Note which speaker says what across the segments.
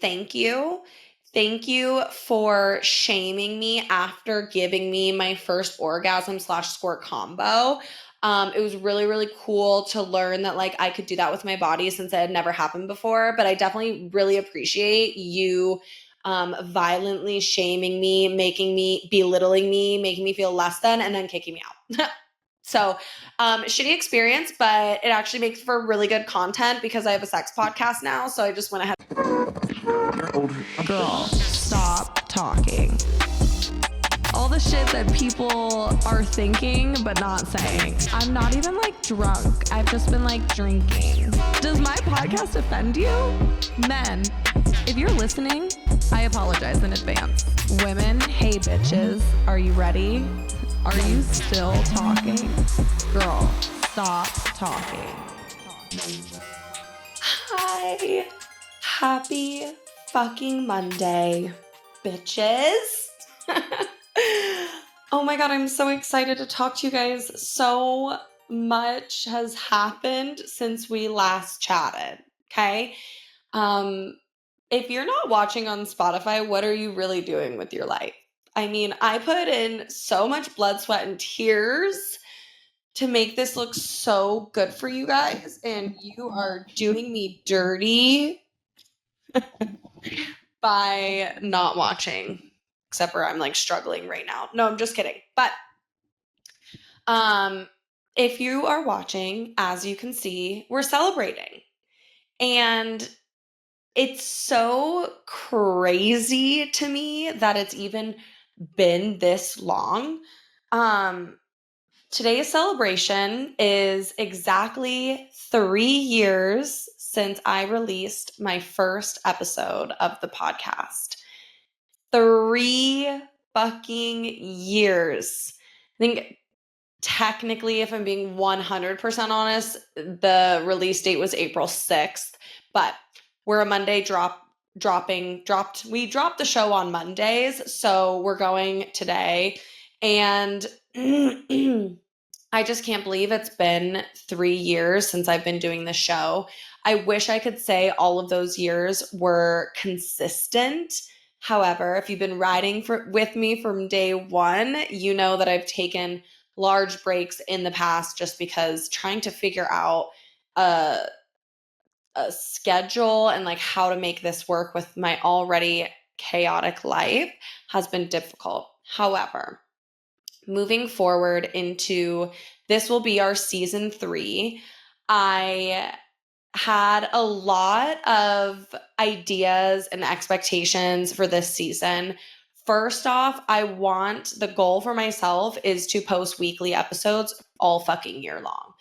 Speaker 1: thank you. Thank you for shaming me after giving me my first orgasm slash squirt combo. It was really, really cool to learn that like I could do that with my body since it had never happened before. But I definitely really appreciate you violently shaming me, belittling me, making me feel less than, and then kicking me out. So, shitty experience, but it actually makes for really good content because I have a sex podcast now. So I just went ahead.
Speaker 2: Girl, stop talking. All the shit that people are thinking but not saying. I'm not even like drunk. I've just been like drinking. Does my podcast offend you? Men, if you're listening, I apologize in advance. Women, hey bitches, are you ready? Are you still talking? Girl, stop talking.
Speaker 1: Hi. Happy fucking Monday, bitches. Oh my God, I'm so excited to talk to you guys. So much has happened since we last chatted, okay? If you're not watching on Spotify, what are you really doing with your life? I mean, I put in so much blood, sweat, and tears to make this look so good for you guys, and you are doing me dirty by not watching, except for I'm like struggling right now. No, I'm just kidding. But if you are watching, as you can see, we're celebrating. And it's so crazy to me that it's even been this long. Today's celebration is exactly 3 years since I released my first episode of the podcast. 3 fucking years. I think technically, if I'm being 100% honest, the release date was April 6th, but we're a Monday we dropped the show on Mondays, so we're going today. And I just can't believe it's been 3 years since I've been doing the show. I wish I could say all of those years were consistent. However, if you've been riding with me from day one, you know that I've taken large breaks in the past just because trying to figure out a, a schedule and like how to make this work with my already chaotic life has been difficult. However, moving forward into this will be our season 3. I had a lot of ideas and expectations for this season. First off, the goal for myself is to post weekly episodes all fucking year long.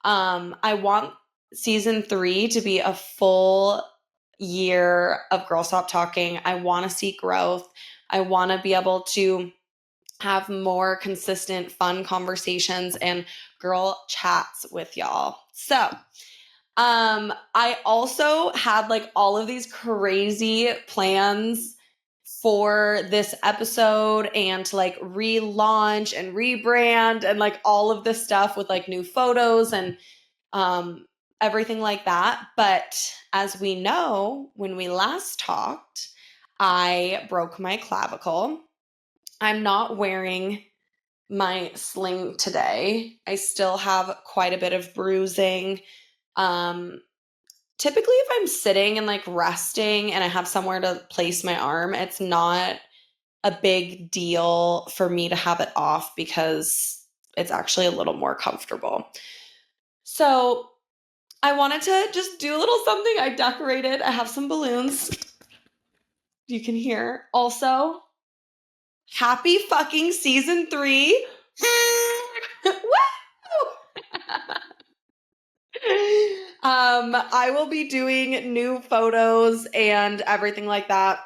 Speaker 1: I want season 3 to be a full year of Girl Stop Talking. I want to see growth. I want to be able to have more consistent, fun conversations and girl chats with y'all. So, I also had like all of these crazy plans for this episode and to like relaunch and rebrand and like all of this stuff with like new photos and everything like that. But as we know, when we last talked, I broke my clavicle. I'm not wearing my sling today. I still have quite a bit of bruising. Um, Typically, if I'm sitting and like resting and I have somewhere to place my arm, it's not a big deal for me to have it off because it's actually a little more comfortable. So I wanted to just do a little something. I decorated. I have some balloons. You can hear. Also, happy fucking season 3. Woo! I will be doing new photos and everything like that,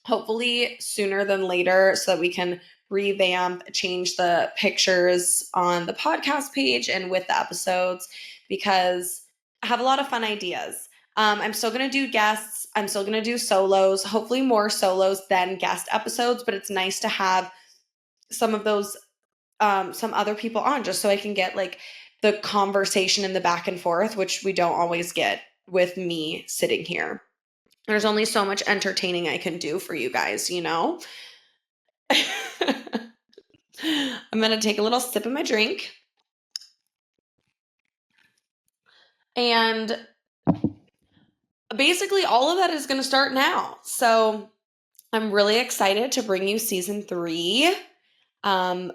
Speaker 1: hopefully sooner than later, so that we can revamp, change the pictures on the podcast page and with the episodes, because I have a lot of fun ideas. I'm still going to do guests. I'm still going to do solos, hopefully more solos than guest episodes, but it's nice to have some of those, some other people on just so I can get like the conversation and the back and forth, which we don't always get with me sitting here. There's only so much entertaining I can do for you guys, you know? I'm going to take a little sip of my drink. And basically, all of that is going to start now. So I'm really excited to bring you season 3.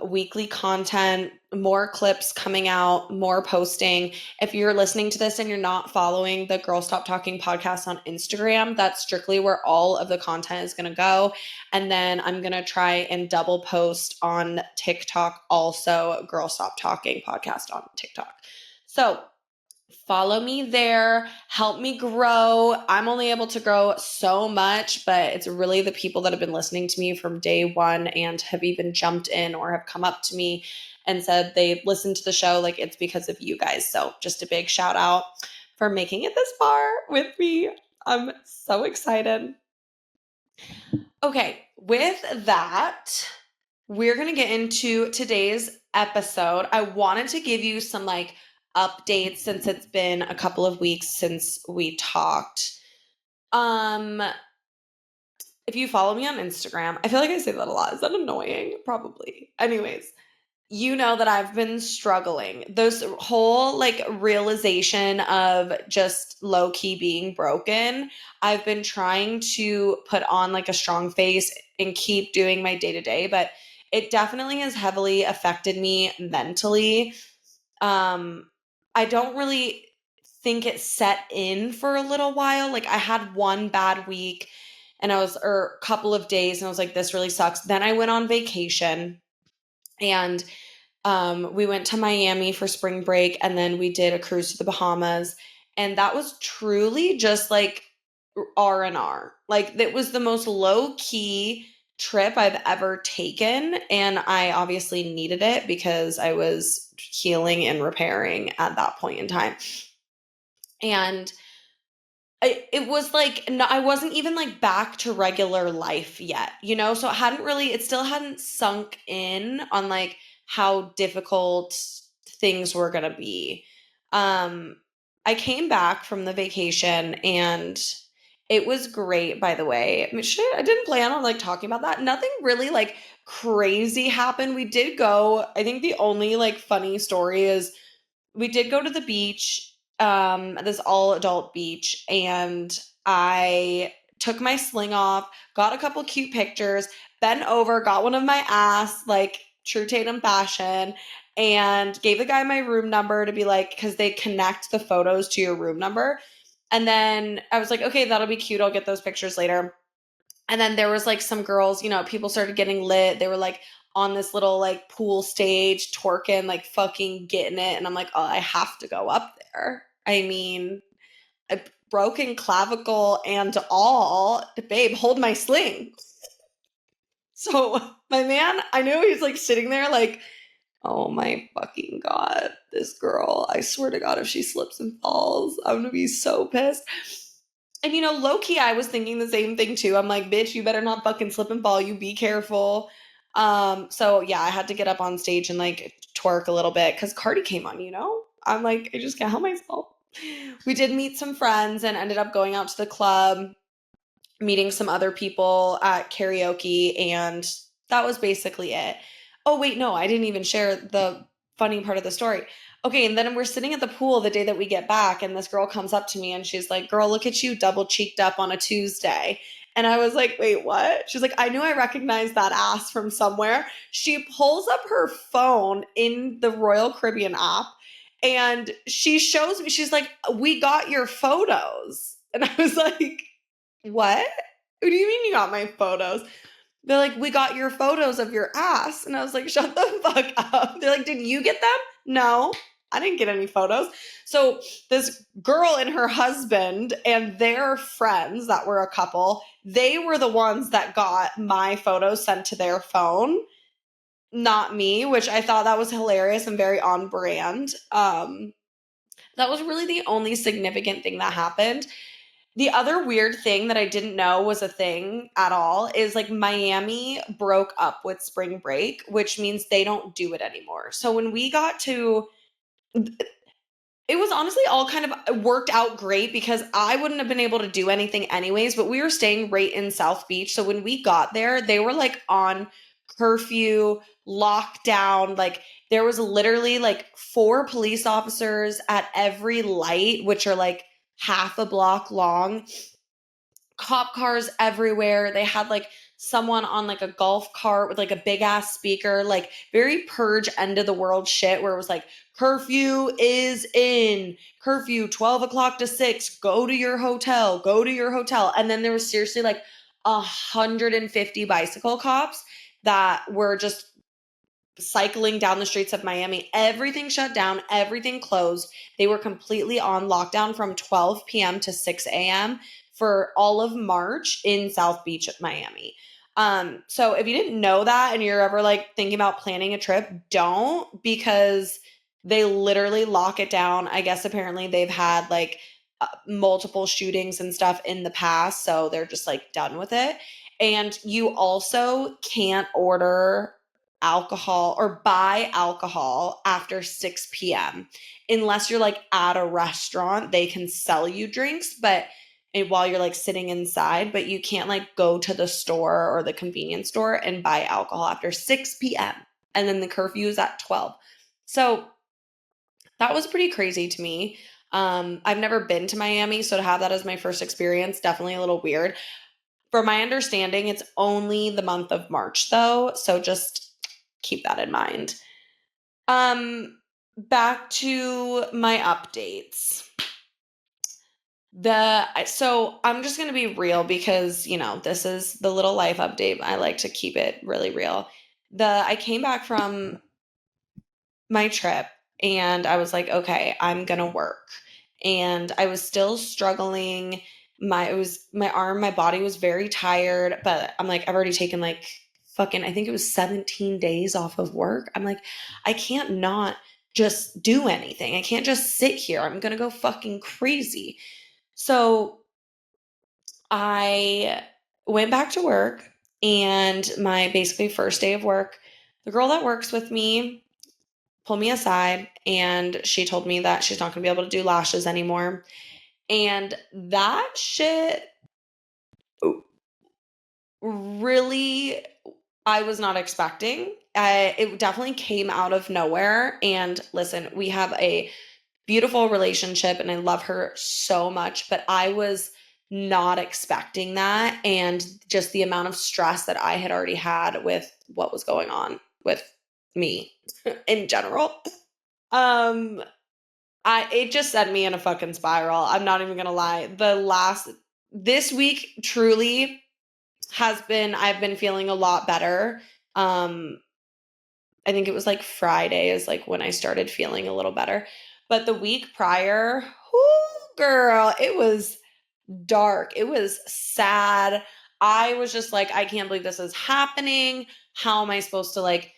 Speaker 1: Weekly content, more clips coming out, more posting. If you're listening to this and you're not following the Girl Stop Talking podcast on Instagram, that's strictly where all of the content is going to go. And then I'm going to try and double post on TikTok also, Girl Stop Talking podcast on TikTok. So follow me there, help me grow. I'm only able to grow so much, but it's really the people that have been listening to me from day one and have even jumped in or have come up to me and said they listened to the show. Like, it's because of you guys. So just a big shout out for making it this far with me. I'm so excited. Okay, with that, we're going to get into today's episode. I wanted to give you some like updates since it's been a couple of weeks since we talked. If you follow me on Instagram, I feel like I say that a lot. Is that annoying? Probably. Anyways, you know that I've been struggling. This whole like realization of just low key being broken. I've been trying to put on like a strong face and keep doing my day to day, but it definitely has heavily affected me mentally. I don't really think it set in for a little while. Like I had one bad week and or a couple of days and I was like, this really sucks. Then I went on vacation and we went to Miami for spring break and then we did a cruise to the Bahamas. And that was truly just like R&R. Like it was the most low key trip I've ever taken. And I obviously needed it because I was healing and repairing at that point in time. And it was like, no, I wasn't even like back to regular life yet, you know? So it still hadn't sunk in on like how difficult things were going to be. Um, I came back from the vacation and it was great, by the way. I mean, shit, I didn't plan on like talking about that. Nothing really like crazy happened. We did go, I think the only like funny story is we did go to the beach, this all adult beach, and I took my sling off, got a couple cute pictures, bent over, got one of my ass, like true Tatum fashion, and gave the guy my room number to be like, because they connect the photos to your room number. And then I was like, okay, that'll be cute. I'll get those pictures later. And then there was like some girls, people started getting lit. They were like on this little like pool stage, twerking, like fucking getting it. And I'm like, oh, I have to go up there. I mean, a broken clavicle and all, babe, hold my sling. So my man, I knew he was like sitting there like, oh my fucking God, this girl, I swear to God, if she slips and falls, I'm gonna be so pissed. And low key, I was thinking the same thing too. I'm like, bitch, you better not fucking slip and fall. You be careful. So yeah, I had to get up on stage and like twerk a little bit because Cardi came on. I'm like, I just can't help myself. We did meet some friends and ended up going out to the club, meeting some other people at karaoke, and that was basically it. Oh, wait, no, I didn't even share the funny part of the story. Okay, and then we're sitting at the pool the day that we get back, and this girl comes up to me and she's like, girl, look at you double cheeked up on a Tuesday. And I was like, wait, what? She's like, I knew I recognized that ass from somewhere. She pulls up her phone in the Royal Caribbean app and she shows me, she's like, we got your photos. And I was like, what? What do you mean you got my photos? They're like, we got your photos of your ass. And I was like, shut the fuck up. They're like, did you get them? No, I didn't get any photos. So this girl and her husband and their friends that were a couple, they were the ones that got my photos sent to their phone, not me, which I thought that was hilarious and very on brand. That was really the only significant thing that happened. The other weird thing that I didn't know was a thing at all is like Miami broke up with spring break, which means they don't do it anymore. So when we got to It was honestly all kind of worked out great because I wouldn't have been able to do anything anyways, but we were staying right in South Beach. So when we got there, they were like on curfew, lockdown. Like there was literally like 4 police officers at every light, which are like half a block long, cop cars everywhere. They had like someone on like a golf cart with like a big ass speaker, like very purge end of the world shit where it was like curfew is in, curfew 12 o'clock to 6, go to your hotel, go to your hotel. And then there was seriously like 150 bicycle cops that were just cycling down the streets of Miami. Everything shut down, everything closed. They were completely on lockdown from 12 p.m. to 6 a.m. for all of March in South Beach, Miami. So if you didn't know that and you're ever like thinking about planning a trip, don't, because they literally lock it down. I guess apparently they've had like multiple shootings and stuff in the past, so they're just like done with it. And you also can't order alcohol or buy alcohol after 6 p.m. unless you're like at a restaurant. They can sell you drinks, but while you're like sitting inside, but you can't like go to the store or the convenience store and buy alcohol after 6 p.m. And then the curfew is at 12. So that was pretty crazy to me. I've never been to Miami, so to have that as my first experience, definitely a little weird. From my understanding, it's only the month of March though, so just keep that in mind. Back to my updates. So I'm just gonna be real because this is the little life update. I like to keep it really real. I came back from my trip and I was like, okay, I'm gonna work. And I was still struggling. My arm, my body was very tired, but I'm like, I've already taken like fucking, I think it was 17 days off of work. I'm like, I can't not just do anything. I can't just sit here. I'm gonna go fucking crazy. So I went back to work, and my basically first day of work, the girl that works with me pulled me aside and she told me that she's not going to be able to do lashes anymore. And that shit really, I was not expecting. It definitely came out of nowhere. And listen, we have a beautiful relationship and I love her so much, but I was not expecting that. And just the amount of stress that I had already had with what was going on with me in general. Um, it just sent me in a fucking spiral. I'm not even gonna lie. This week truly I've been feeling a lot better. Um, I think it was like Friday is like when I started feeling a little better. But the week prior, whoo, girl, it was dark. It was sad. I was just like, I can't believe this is happening. How am I supposed to like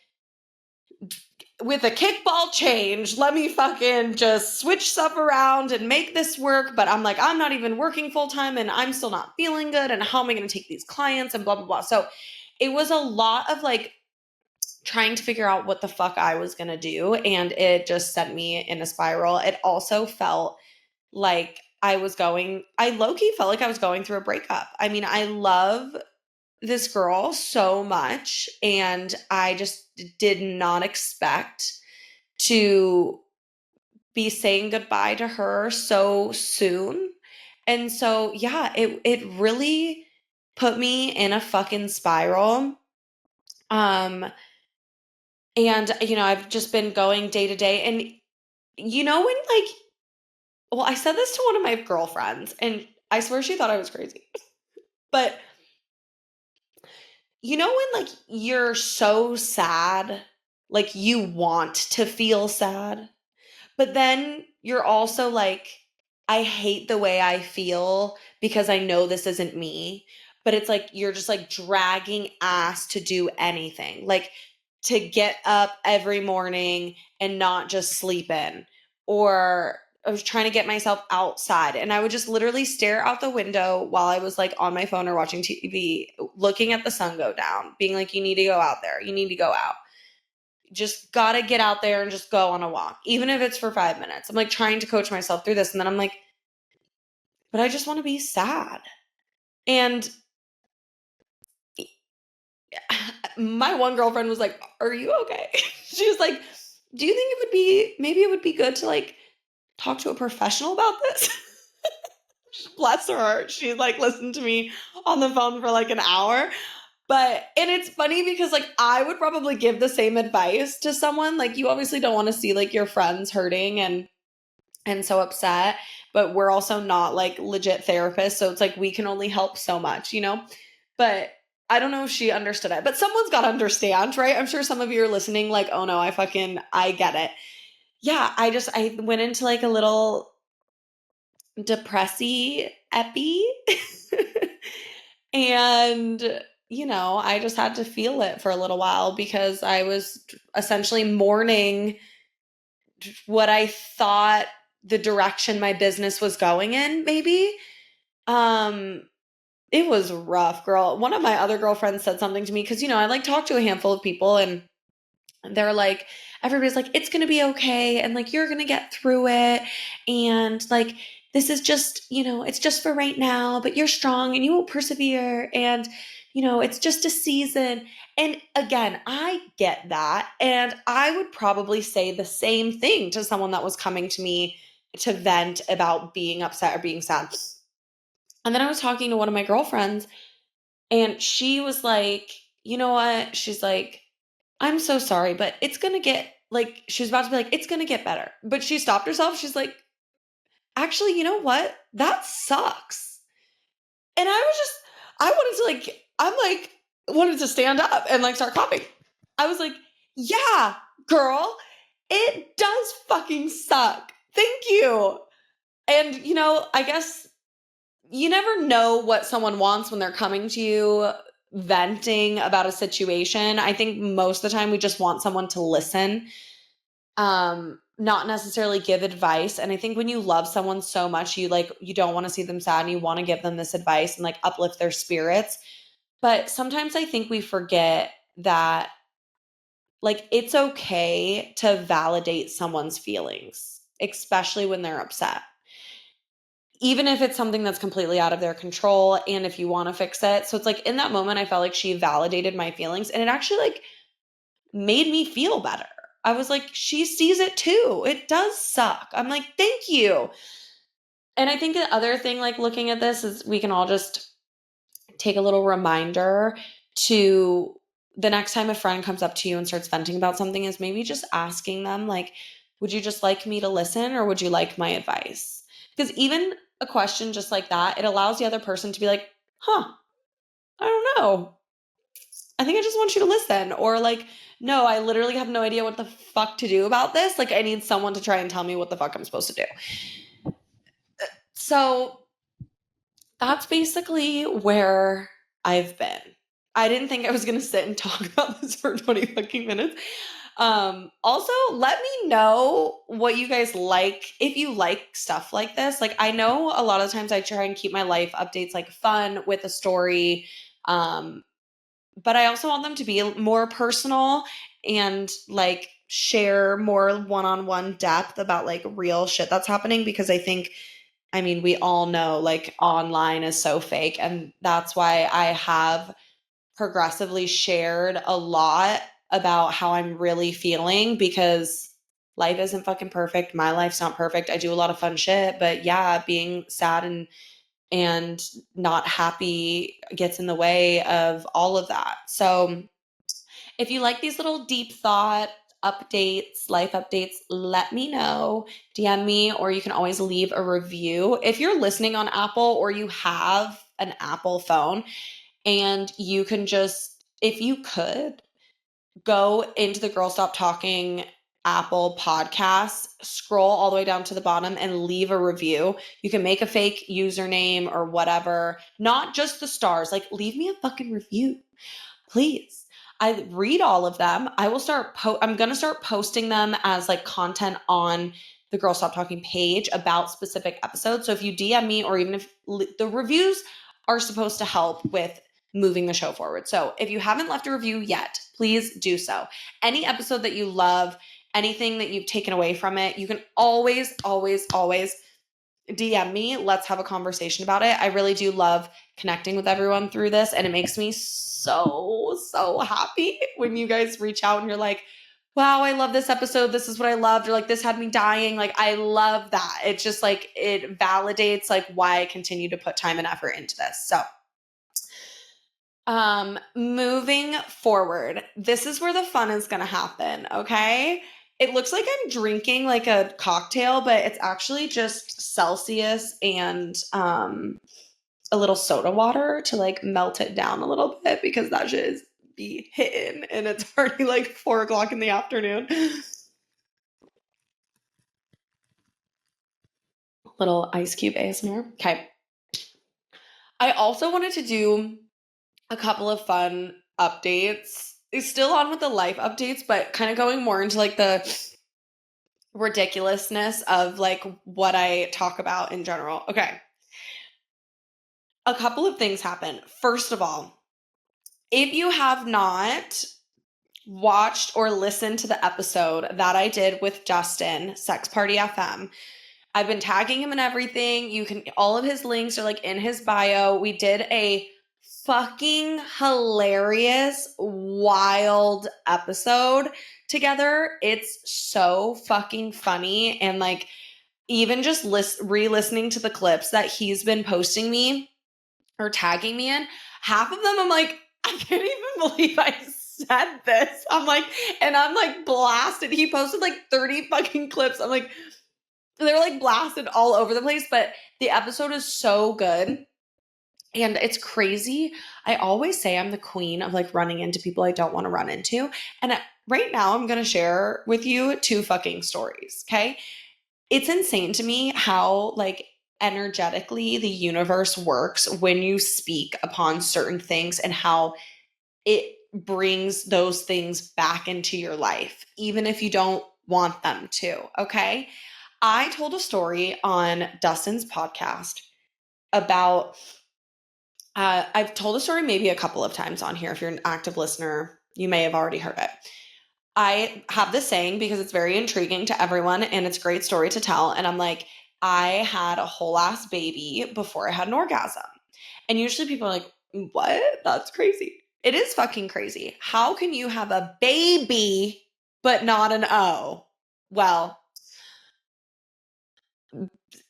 Speaker 1: with a kickball change, let me fucking just switch stuff around and make this work. But I'm like, I'm not even working full time and I'm still not feeling good. And how am I going to take these clients and blah, blah, blah. So it was a lot of like trying to figure out what the fuck I was going to do. And it just sent me in a spiral. It also felt like I low key felt like I was going through a breakup. I mean, I love this girl so much and I just did not expect to be saying goodbye to her so soon. And so yeah, it really put me in a fucking spiral. Um and I've just been going day to day, and when like, well, I said this to one of my girlfriends and I swear she thought I was crazy. But when like you're so sad, like you want to feel sad, but then you're also like, I hate the way I feel because I know this isn't me. But it's like you're just like dragging ass to do anything, like to get up every morning and not just sleep in. Or I was trying to get myself outside and I would just literally stare out the window while I was like on my phone or watching TV, looking at the sun go down, being like, you need to go out there. You need to go out. just gotta get out there and just go on a walk, even if it's for 5 minutes. I'm like trying to coach myself through this. And then I'm like, but I just want to be sad. And my one girlfriend was like, are you okay? She was like, do you think maybe it would be good to like talk to a professional about this? Bless her heart. She like listened to me on the phone for like an hour. And it's funny because like I would probably give the same advice to someone. Like you obviously don't want to see like your friends hurting and so upset, but we're also not like legit therapists. So it's like we can only help so much, But I don't know if she understood it, but someone's got to understand, right? I'm sure some of you are listening like, oh no, I get it. Yeah, I went into like a little depressy epi. And, I just had to feel it for a little while because I was essentially mourning what I thought the direction my business was going in, maybe. Um, it was rough, girl. One of my other girlfriends said something to me because, I like talk to a handful of people and they're like, everybody's like, it's going to be okay. And like, you're going to get through it. And like, this is just, it's just for right now, but you're strong and you will persevere. And, it's just a season. And again, I get that. And I would probably say the same thing to someone that was coming to me to vent about being upset or being sad. And then I was talking to one of my girlfriends and she was like, you know what? She's like, I'm so sorry, but it's going to get like, she was about to be like, it's going to get better. But she stopped herself. She's like, actually, you know what? That sucks. And I wanted to wanted to stand up and like start clapping. I was like, yeah, girl, it does fucking suck. Thank you. And, I guess you never know what someone wants when they're coming to you venting about a situation. I think most of the time we just want someone to listen, not necessarily give advice. And I think when you love someone so much, you don't want to see them sad and you want to give them this advice and like uplift their spirits. But sometimes I think we forget that like it's okay to validate someone's feelings, especially when they're upset. Even if it's something that's completely out of their control and if you want to fix it. So it's like in that moment, I felt like she validated my feelings and it actually like made me feel better. I was like, she sees it too. It does suck. I'm like, thank you. And I think the other thing, like looking at this, is we can all just take a little reminder to the next time a friend comes up to you and starts venting about something, is maybe just asking them, like, would you just like me to listen or would you like my advice? Because even a question just like that, it allows the other person to be like, huh, I don't know. I think I just want you to listen. Or like, no, I literally have no idea what the fuck to do about this. Like, I need someone to try and tell me what the fuck I'm supposed to do. So that's basically where I've been. I didn't think I was going to sit and talk about this for 20 fucking minutes. Also, let me know what you guys like, if you like stuff like this. Like, I know a lot of times I try and keep my life updates like fun with a story. But I also want them to be more personal and like share more one-on-one depth about like real shit that's happening because I mean, we all know like online is so fake. And that's why I have progressively shared a lot about how I'm really feeling because life isn't fucking perfect. My life's not perfect. I do a lot of fun shit, but yeah, being sad and not happy gets in the way of all of that. So if you like these little deep thought updates, life updates, let me know. DM me, or you can always leave a review. If you're listening on Apple or you have an Apple phone and you can just, if you could, go into the Girl Stop Talking Apple podcast, scroll all the way down to the bottom and leave a review. You can make a fake username or whatever, not just the stars. Like, leave me a fucking review, please. I read all of them. I will I'm going to start posting them as like content on the Girl Stop Talking page about specific episodes. So if you DM me, or even if the reviews are supposed to help with moving the show forward. So if you haven't left a review yet, please do so. Any episode that you love, anything that you've taken away from it, you can always, always, always DM me. Let's have a conversation about it. I really do love connecting with everyone through this, and it makes me so, so happy when you guys reach out and you're like, wow, I love this episode. This is what I loved. Or like, this had me dying. Like, I love that. It's just like, it validates like why I continue to put time and effort into this. So moving forward, this is where the fun is going to happen. Okay. It looks like I'm drinking like a cocktail, but it's actually just Celsius and a little soda water to like melt it down a little bit because that shit is be hitting and it's already like 4 o'clock in the afternoon. Little ice cube ASMR. Okay. I also wanted to do a couple of fun updates. It's still on with the life updates, but kind of going more into like the ridiculousness of like what I talk about in general. Okay. A couple of things happen. First of all, if you have not watched or listened to the episode that I did with Justin, Sex Party FM, I've been tagging him and everything. You can, all of his links are like in his bio. We did a fucking hilarious, wild episode together. It's so fucking funny. And like, even just re-listening to the clips that he's been posting me or tagging me in, half of them I'm like, I can't even believe I said this. I'm like, and I'm like blasted. He posted like 30 fucking clips. I'm like, they're like blasted all over the place, but the episode is so good. And it's crazy. I always say I'm the queen of like running into people I don't want to run into. And right now I'm going to share with you 2 fucking stories. Okay. It's insane to me how like energetically the universe works when you speak upon certain things and how it brings those things back into your life, even if you don't want them to. Okay. I told a story on Dustin's podcast about, I've told a story maybe a couple of times on here. If you're an active listener, you may have already heard it. I have this saying because it's very intriguing to everyone and it's a great story to tell. And I'm like, I had a whole ass baby before I had an orgasm. And usually people are like, what? That's crazy. It is fucking crazy. How can you have a baby but not an O? Well,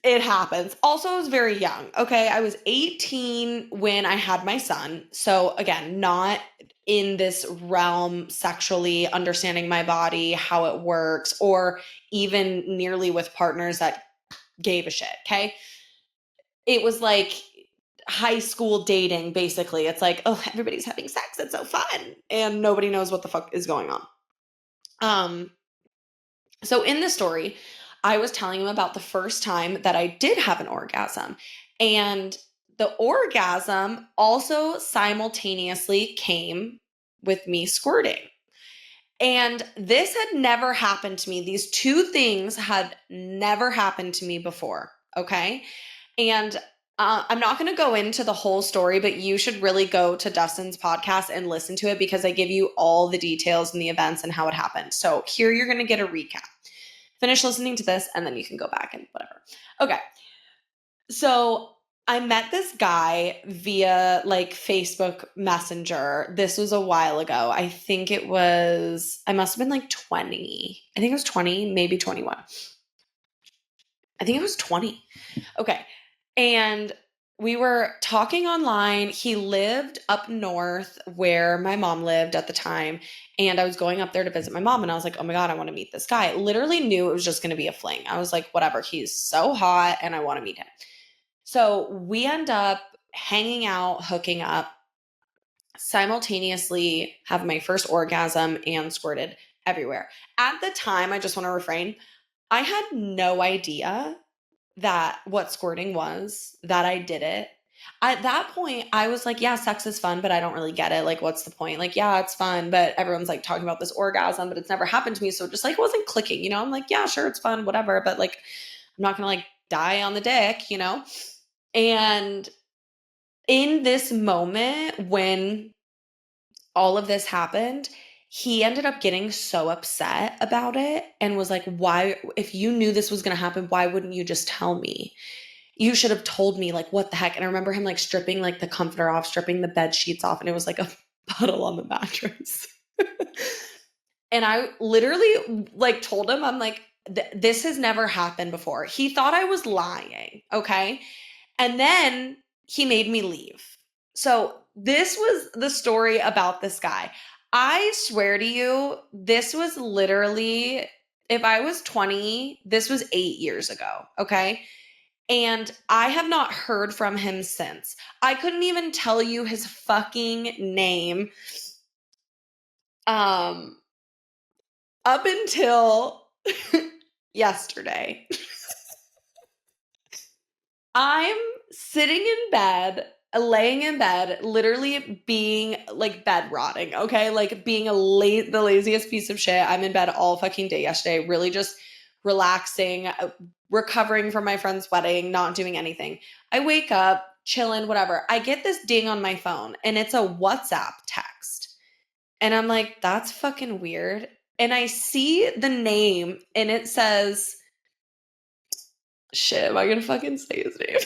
Speaker 1: it happens. Also, I was very young. Okay. I was 18 when I had my son. So, again, not in this realm sexually understanding my body, how it works, or even nearly with partners that gave a shit. Okay. It was like high school dating, basically. It's like, oh, everybody's having sex. It's so fun. And nobody knows what the fuck is going on. So in this story, I was telling him about the first time that I did have an orgasm. And the orgasm also simultaneously came with me squirting. And this had never happened to me. These 2 things had never happened to me before. Okay. And I'm not going to go into the whole story, but you should really go to Dustin's podcast and listen to it because I give you all the details and the events and how it happened. So here you're going to get a recap. Finish listening to this and then you can go back and whatever. Okay. So I met this guy via like Facebook Messenger. This was a while ago. I think I must have been like 20. I think it was 20, maybe 21. I think it was 20. Okay. And we were talking online. He lived up north where my mom lived at the time. And I was going up there to visit my mom. And I was like, oh my God, I want to meet this guy. I literally knew it was just going to be a fling. I was like, whatever. He's so hot and I want to meet him. So we end up hanging out, hooking up, simultaneously have my first orgasm and squirted everywhere. At the time, I just want to refrain. I had no idea that what squirting was, that I did it. At that point, I was like, yeah, sex is fun, but I don't really get it. Like, what's the point? Like, yeah, it's fun, but everyone's like talking about this orgasm, but it's never happened to me. So it just like wasn't clicking, you know? I'm like, yeah, sure, it's fun, whatever. But like, I'm not going to like die on the dick, you know? And in this moment when all of this happened, he ended up getting so upset about it and was like, why, if you knew this was going to happen, why wouldn't you just tell me? You should have told me, like, what the heck? And I remember him like stripping like the comforter off, stripping the bed sheets off, and it was like a puddle on the mattress. And I literally like told him, I'm like, this has never happened before. He thought I was lying. Okay. And then he made me leave. So this was the story about this guy. I swear to you, this was literally, if I was 20, this was 8 years ago. Okay. And I have not heard from him since. I couldn't even tell you his fucking name. Um, up until yesterday. I'm sitting in bed, laying in bed, literally being like bed rotting, okay? Like being the laziest piece of shit. I'm in bed all fucking day yesterday, really just relaxing, recovering from my friend's wedding, not doing anything. I wake up, chilling, whatever. I get this ding on my phone and it's a WhatsApp text. And I'm like, that's fucking weird. And I see the name and it says, shit, am I gonna fucking say his name?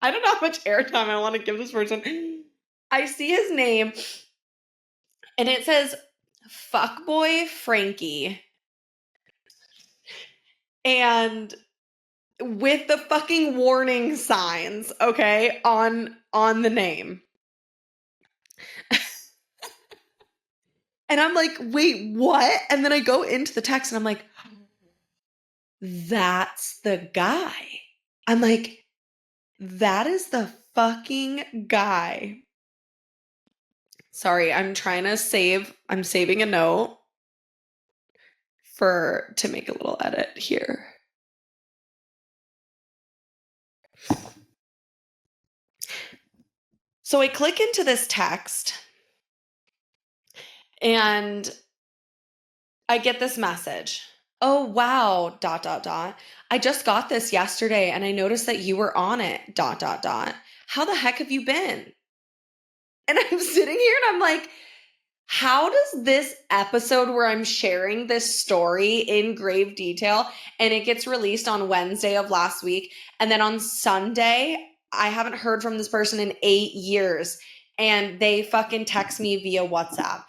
Speaker 1: I don't know how much airtime I want to give this person. I see his name and it says Fuckboy Frankie. And with the fucking warning signs, okay, on the name. And I'm like, wait, what? And then I go into the text and I'm like, that's the guy. I'm like, that is the fucking guy. Sorry, I'm saving a note to make a little edit here. So I click into this text and I get this message. Oh, wow, ... I just got this yesterday and I noticed that you were on it, ... How the heck have you been? And I'm sitting here and I'm like, how does this episode where I'm sharing this story in grave detail and it gets released on Wednesday of last week, and then on Sunday, I haven't heard from this person in 8 years and they fucking text me via WhatsApp.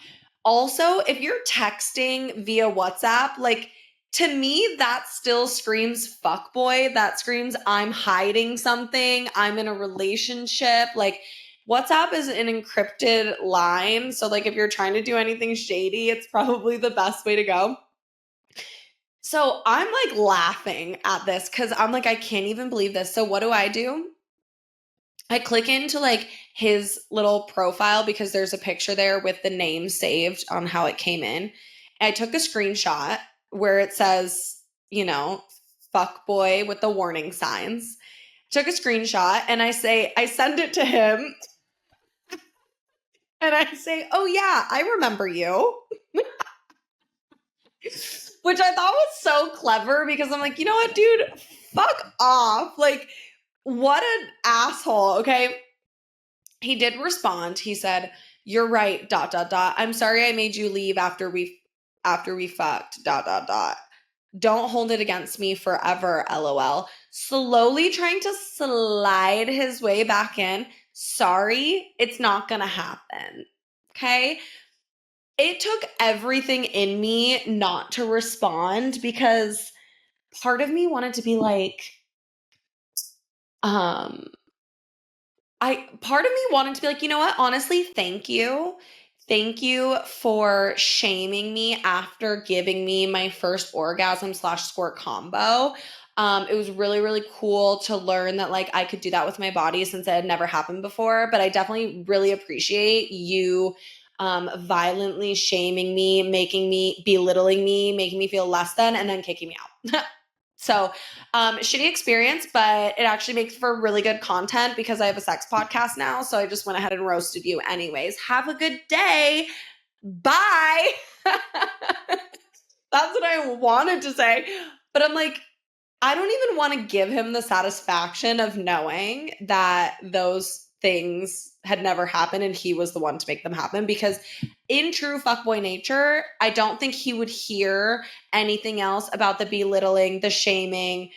Speaker 1: Also, if you're texting via WhatsApp, like, to me, that still screams fuckboy. That screams I'm hiding something. I'm in a relationship. Like, WhatsApp is an encrypted line. So, like, if you're trying to do anything shady, it's probably the best way to go. So, I'm like laughing at this because I'm like, I can't even believe this. So, what do? I click into like his little profile because there's a picture there with the name saved on how it came in. And I took a screenshot where it says, fuck boy with the warning signs. Took a screenshot and I send it to him and I say, oh yeah, I remember you. Which I thought was so clever because I'm like, you know what, dude, fuck off. Like, what an asshole. Okay. He did respond. He said, you're right, ... I'm sorry I made you leave after we fucked, ... Don't hold it against me forever, LOL. Slowly trying to slide his way back in. Sorry, it's not gonna happen. Okay? It took everything in me not to respond because part of me wanted to be like, part of me wanted to be like, you know what? Honestly, thank you. Thank you for shaming me after giving me my first orgasm / squirt combo. It was really, really cool to learn that like I could do that with my body since it had never happened before. But I definitely really appreciate you violently shaming me, belittling me, making me feel less than, and then kicking me out. So, shitty experience, but it actually makes for really good content because I have a sex podcast now. So I just went ahead and roasted you anyways. Have a good day. Bye. That's what I wanted to say. But I'm like, I don't even want to give him the satisfaction of knowing that those things had never happened and he was the one to make them happen, because in true fuckboy nature, I don't think he would hear anything else about the belittling, the shaming,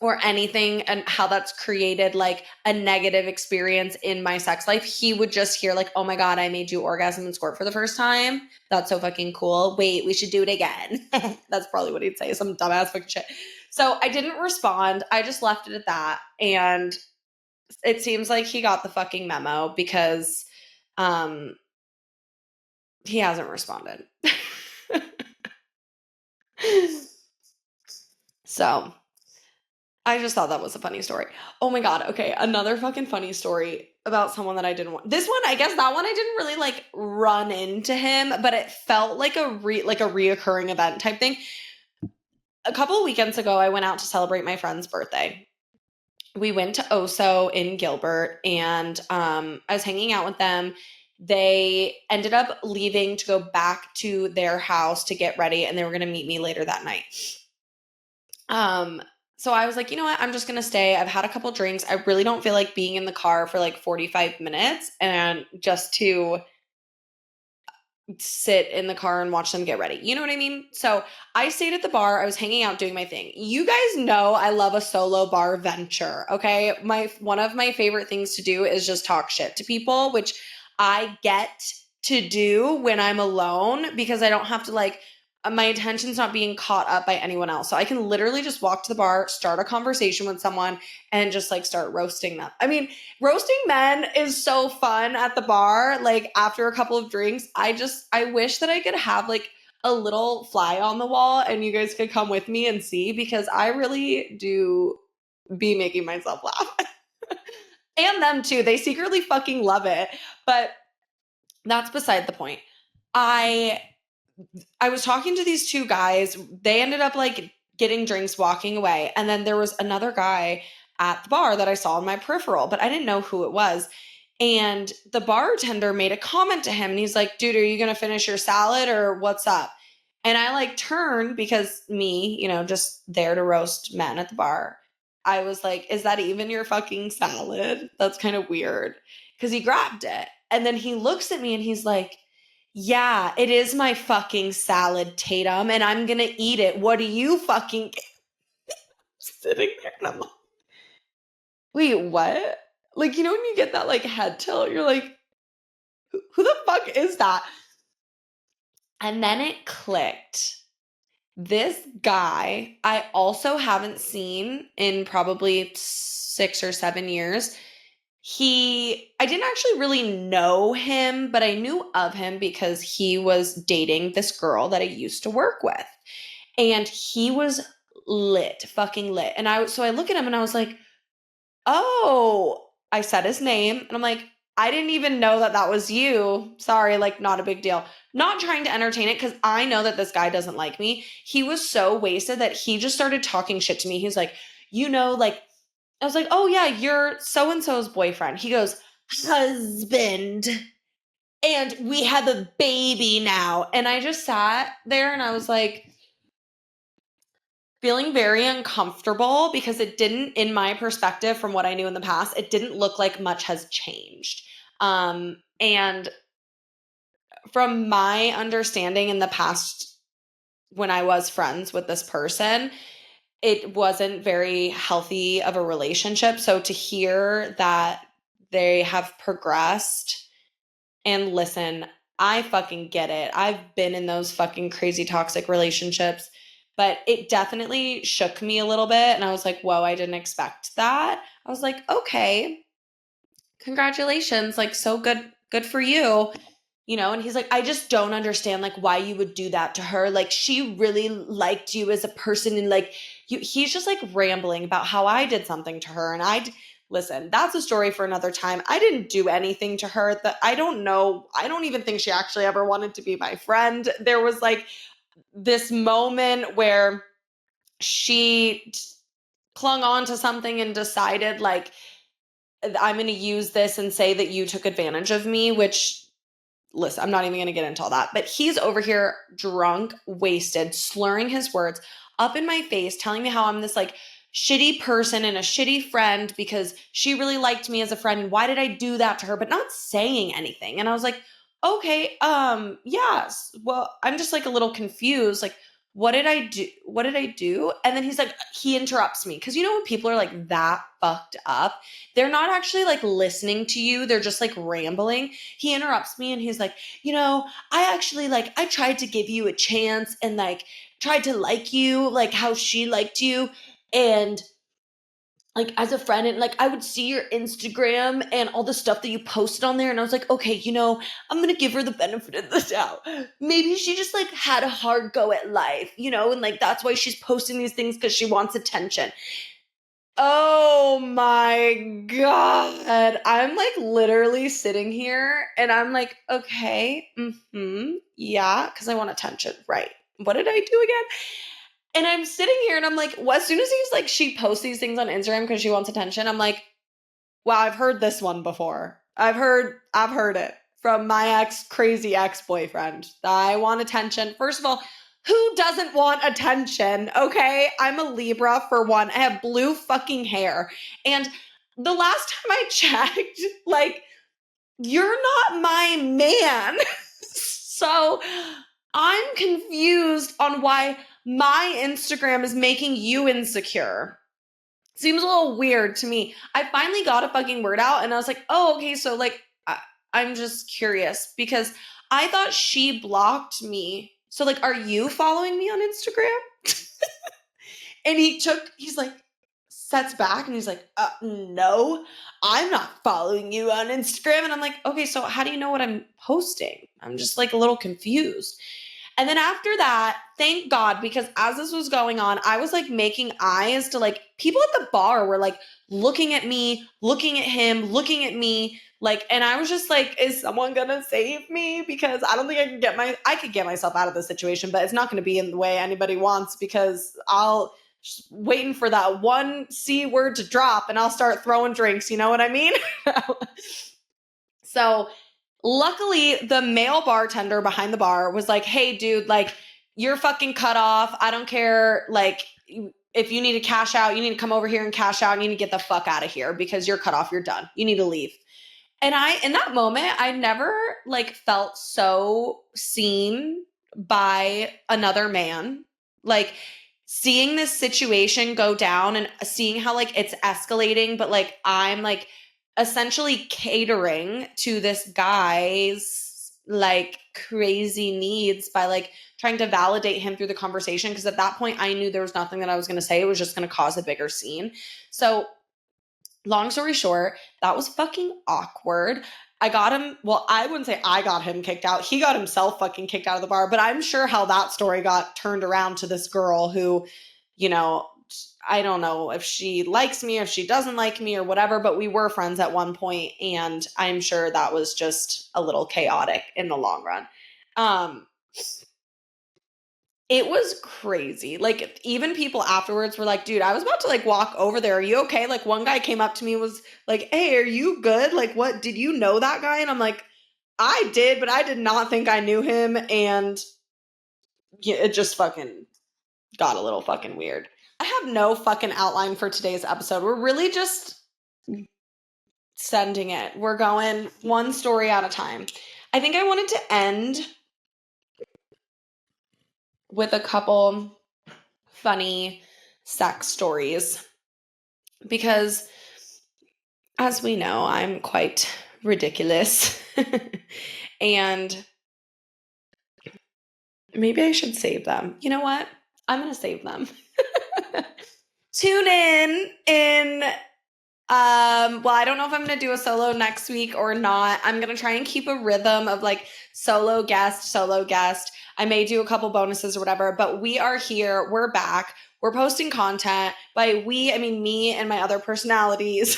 Speaker 1: or anything, and how that's created like a negative experience in my sex life. He would just hear like, oh my God, I made you orgasm and squirt for the first time. That's so fucking cool. Wait, we should do it again. That's probably what he'd say, some dumbass fucking shit. So I didn't respond. I just left it at that. And it seems like he got the fucking memo, because he hasn't responded. So I just thought that was a funny story. Oh my God. Okay. Another fucking funny story about someone that I didn't want. This one, I guess that one I didn't really like run into him, but it felt like a reoccurring event type thing. A couple of weekends ago, I went out to celebrate my friend's birthday. We went to Oso in Gilbert, and I was hanging out with them. They ended up leaving to go back to their house to get ready, and they were going to meet me later that night. So I was like, you know what? I'm just going to stay. I've had a couple drinks. I really don't feel like being in the car for like 45 minutes and just to sit in the car and watch them get ready. You know what I mean? So I stayed at the bar. I was hanging out doing my thing. You guys know I love a solo bar venture, okay? One of my favorite things to do is just talk shit to people, which I get to do when I'm alone, because I don't have to like, my attention's not being caught up by anyone else. So I can literally just walk to the bar, start a conversation with someone, and just like start roasting them. I mean, roasting men is so fun at the bar. Like after a couple of drinks, I wish that I could have like a little fly on the wall and you guys could come with me and see, because I really do be making myself laugh. And them too. They secretly fucking love it. But that's beside the point. I was talking to these two guys. They ended up like getting drinks, walking away. And then there was another guy at the bar that I saw in my peripheral, but I didn't know who it was. And the bartender made a comment to him and he's like, dude, are you going to finish your salad or what's up? And I like turned, because me, just there to roast men at the bar. I was like, is that even your fucking salad? That's kind of weird. Because he grabbed it. And then he looks at me and he's like, yeah, it is my fucking salad, Tatum, and I'm gonna eat it. What do you fucking sitting there? And I'm like, wait, what? Like, when you get that like head tilt, you're like, who the fuck is that? And then it clicked. This guy, I also haven't seen in probably 6 or 7 years. I didn't actually really know him, but I knew of him because he was dating this girl that I used to work with. And he was lit, fucking lit. And so I look at him and I was like, oh, I said his name. And I'm like, I didn't even know that was you. Sorry, like not a big deal. Not trying to entertain it, because I know that this guy doesn't like me. He was so wasted that he just started talking shit to me. He's like, like, I was like, oh yeah, you're so-and-so's boyfriend. He goes, husband. And we have a baby now. And I just sat there and I was like, feeling very uncomfortable, because it didn't, in my perspective, from what I knew in the past, it didn't look like much has changed. And from my understanding in the past, when I was friends with this person, it wasn't very healthy of a relationship. So to hear that they have progressed, and listen, I fucking get it. I've been in those fucking crazy toxic relationships, but it definitely shook me a little bit. And I was like, whoa, I didn't expect that. I was like, okay, congratulations. Like, so good for you. And he's like, I just don't understand like why you would do that to her. Like, she really liked you as a person, and like he's just like rambling about how I did something to her. And listen, that's a story for another time. I didn't do anything to her. That I don't know. I don't even think she actually ever wanted to be my friend. There was like this moment where she clung on to something and decided like, I'm going to use this and say that you took advantage of me, which, listen, I'm not even going to get into all that, but he's over here drunk, wasted, slurring his words up in my face, telling me how I'm this like shitty person and a shitty friend because she really liked me as a friend. And why did I do that to her? But not saying anything. And I was like, okay, yes. Well, I'm just like a little confused. Like, what did I do? What did I do? And then he's like, he interrupts me. Cause you know, when people are like that fucked up, they're not actually like listening to you. They're just like rambling. He interrupts me and he's like, you know, I actually like, I tried to give you a chance and like tried to like you, like how she liked you. And like as a friend, and like I would see your Instagram and all the stuff that you posted on there, and I was like, okay, you know, I'm gonna give her the benefit of the doubt. Maybe she just like had a hard go at life, you know, and like that's why she's posting these things because she wants attention. Oh my God. I'm like literally sitting here and I'm like, okay, yeah, because I want attention. Right. What did I do again? And I'm sitting here and I'm like, well, as soon as he's like, she posts these things on Instagram because she wants attention, I'm like, wow, I've heard this one before. I've heard it from my crazy ex-boyfriend. I want attention. First of all, who doesn't want attention? Okay. I'm a Libra for one. I have blue fucking hair. And the last time I checked, like, you're not my man. So I'm confused on why my Instagram is making you insecure. Seems a little weird to me. I finally got a fucking word out and I was like, oh, okay, so like, I'm just curious because I thought she blocked me. So like, are you following me on Instagram? And he's like, sets back and he's like, no, I'm not following you on Instagram. And I'm like, okay, so how do you know what I'm posting? I'm just like a little confused. And then after that, thank God, because as this was going on, I was like making eyes to like people at the bar were like looking at me, looking at him, looking at me. Like, and I was just like, is someone gonna save me? Because I don't think I could get myself out of this situation, but it's not gonna be in the way anybody wants because I'll just waiting for that one C word to drop and I'll start throwing drinks. You know what I mean? So luckily, the male bartender behind the bar was like, hey, dude, like, you're fucking cut off. I don't care. Like, if you need to cash out, you need to come over here and cash out. You need to get the fuck out of here because you're cut off. You're done. You need to leave. And in that moment, I never like felt so seen by another man. Like, seeing this situation go down and seeing how like it's escalating, but like I'm like essentially catering to this guy's like crazy needs by like trying to validate him through the conversation. Cause at that point I knew there was nothing that I was going to say. It was just going to cause a bigger scene. So long story short, that was fucking awkward. I got him, well, I wouldn't say I got him kicked out. He got himself fucking kicked out of the bar, but I'm sure how that story got turned around to this girl who, you know, I don't know if she likes me or if she doesn't like me or whatever, but we were friends at one point, and I'm sure that was just a little chaotic in the long run. It was crazy. Like, even people afterwards were like, dude, I was about to like walk over there. Are you okay? Like, one guy came up to me, was like, hey, are you good? Like, what, did you know that guy? And I'm like, I did, but I did not think I knew him. And yeah, it just fucking got a little fucking weird. I have no fucking outline for today's episode. We're really just sending it. We're going one story at a time. I think I wanted to end with a couple funny sex stories because, as we know, I'm quite ridiculous. And maybe I should save them. You know what? I'm going to save them. Tune in. Well, I don't know if I'm going to do a solo next week or not. I'm going to try and keep a rhythm of like solo guest. I may do a couple bonuses or whatever, but we are here. We're back. We're posting content. By we, I mean me and my other personalities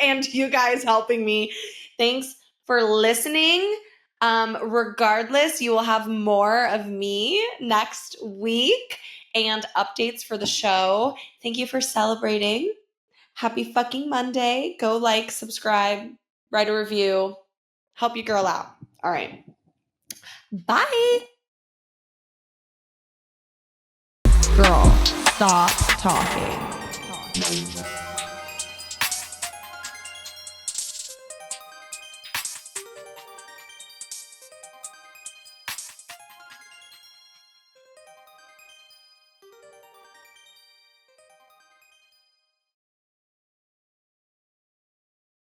Speaker 1: and you guys helping me. Thanks for listening. Regardless, you will have more of me next week and updates for the show. Thank you for celebrating. Happy fucking Monday. Go like, subscribe, write a review. Help your girl out. All right. Bye.
Speaker 2: Girl, stop talking.